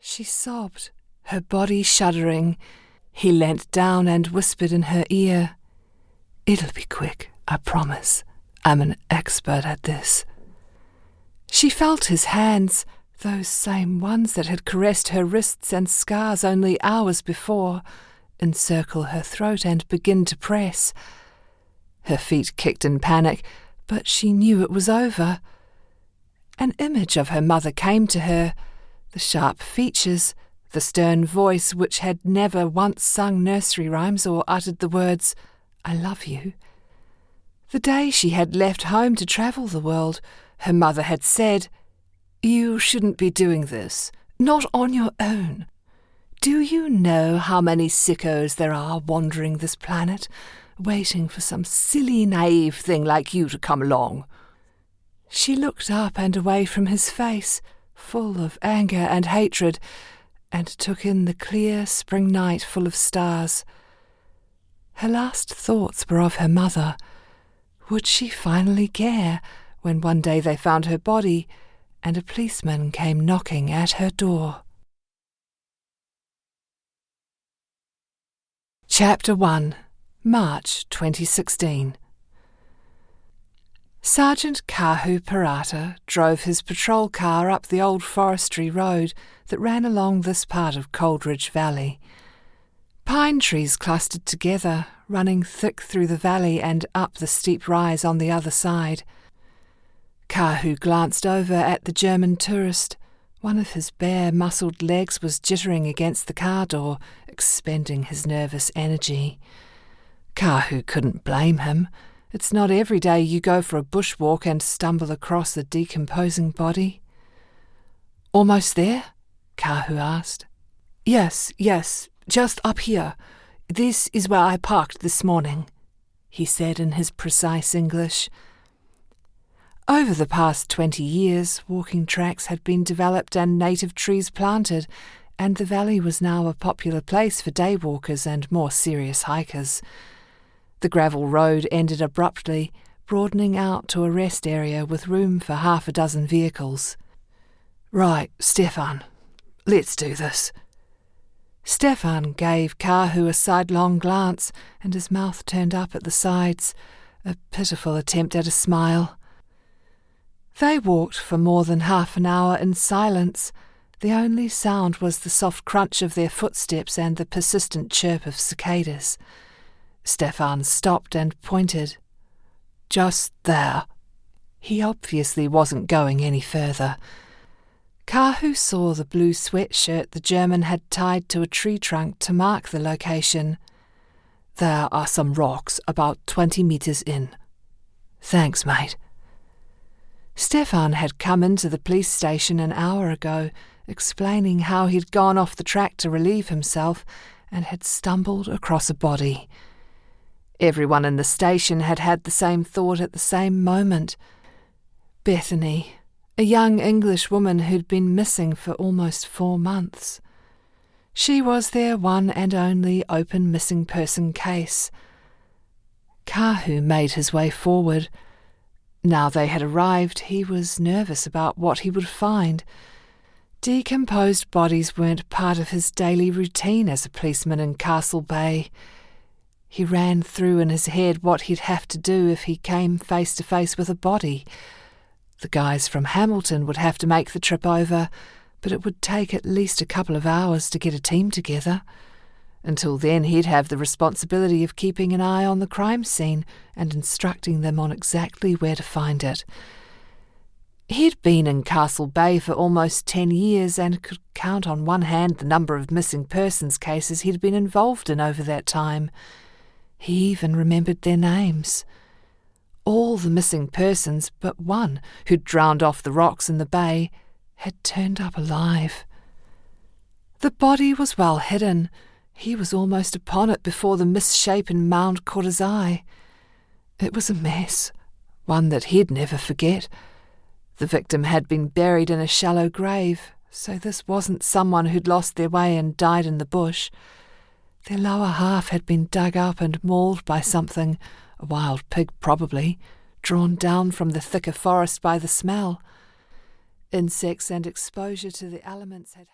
She sobbed, her body shuddering. He leant down and whispered in her ear, "It'll be quick, I promise. I'm an expert at this." She felt his hands, those same ones that had caressed her wrists and scars only hours before, encircle her throat and begin to press. Her feet kicked in panic, but she knew it was over. An image of her mother came to her, the sharp features, the stern voice which had never once sung nursery rhymes or uttered the words, "I love you." The day she had left home to travel the world, her mother had said, "You shouldn't be doing this, not on your own. Do you know how many sickos there are wandering this planet, waiting for some silly, naive thing like you to come along?" She looked up and away from his face, full of anger and hatred, and took in the clear spring night full of stars. Her last thoughts were of her mother. Would she finally care when one day they found her body and a policeman came knocking at her door? Chapter 1, March 2016. Sergeant Kahu Parata drove his patrol car up the old forestry road that ran along this part of Coldridge Valley. Pine trees clustered together, running thick through the valley and up the steep rise on the other side. Kahu glanced over at the German tourist. One of his bare, muscled legs was jittering against the car door, expending his nervous energy. Kahu couldn't blame him. It's not every day you go for a bushwalk and stumble across a decomposing body. "Almost there?" Kahu asked. Yes, just up here. This is where I parked this morning," he said in his precise English. Over the past 20 years, walking tracks had been developed and native trees planted, and the valley was now a popular place for day walkers and more serious hikers. The gravel road ended abruptly, broadening out to a rest area with room for half a dozen vehicles. "Right, Stefan, let's do this." Stefan gave Kahu a sidelong glance, and his mouth turned up at the sides, a pitiful attempt at a smile. They walked for more than half an hour in silence. The only sound was the soft crunch of their footsteps and the persistent chirp of cicadas. Stefan stopped and pointed. "Just there." He obviously wasn't going any further. Kahu saw the blue sweatshirt the German had tied to a tree trunk to mark the location. "There are some rocks about 20 meters in." "Thanks, mate." Stefan had come into the police station an hour ago, explaining how he'd gone off the track to relieve himself and had stumbled across a body. Everyone in the station had had the same thought at the same moment. Bethany, a young English woman who'd been missing for almost 4 months. She was their one and only open missing person case. Kahu made his way forward. Now they had arrived, he was nervous about what he would find. Decomposed bodies weren't part of his daily routine as a policeman in Castle Bay. He ran through in his head what he'd have to do if he came face to face with a body. The guys from Hamilton would have to make the trip over, but it would take at least a couple of hours to get a team together. Until then, he'd have the responsibility of keeping an eye on the crime scene and instructing them on exactly where to find it. He'd been in Castle Bay for almost 10 years and could count on one hand the number of missing persons cases he'd been involved in over that time. He even remembered their names. All the missing persons but one, who'd drowned off the rocks in the bay, had turned up alive. The body was well hidden. He was almost upon it before the misshapen mound caught his eye. It was a mess, one that he'd never forget. The victim had been buried in a shallow grave, so this wasn't someone who'd lost their way and died in the bush. Their lower half had been dug up and mauled by something, a wild pig probably, drawn down from the thicker forest by the smell. Insects and exposure to the elements had...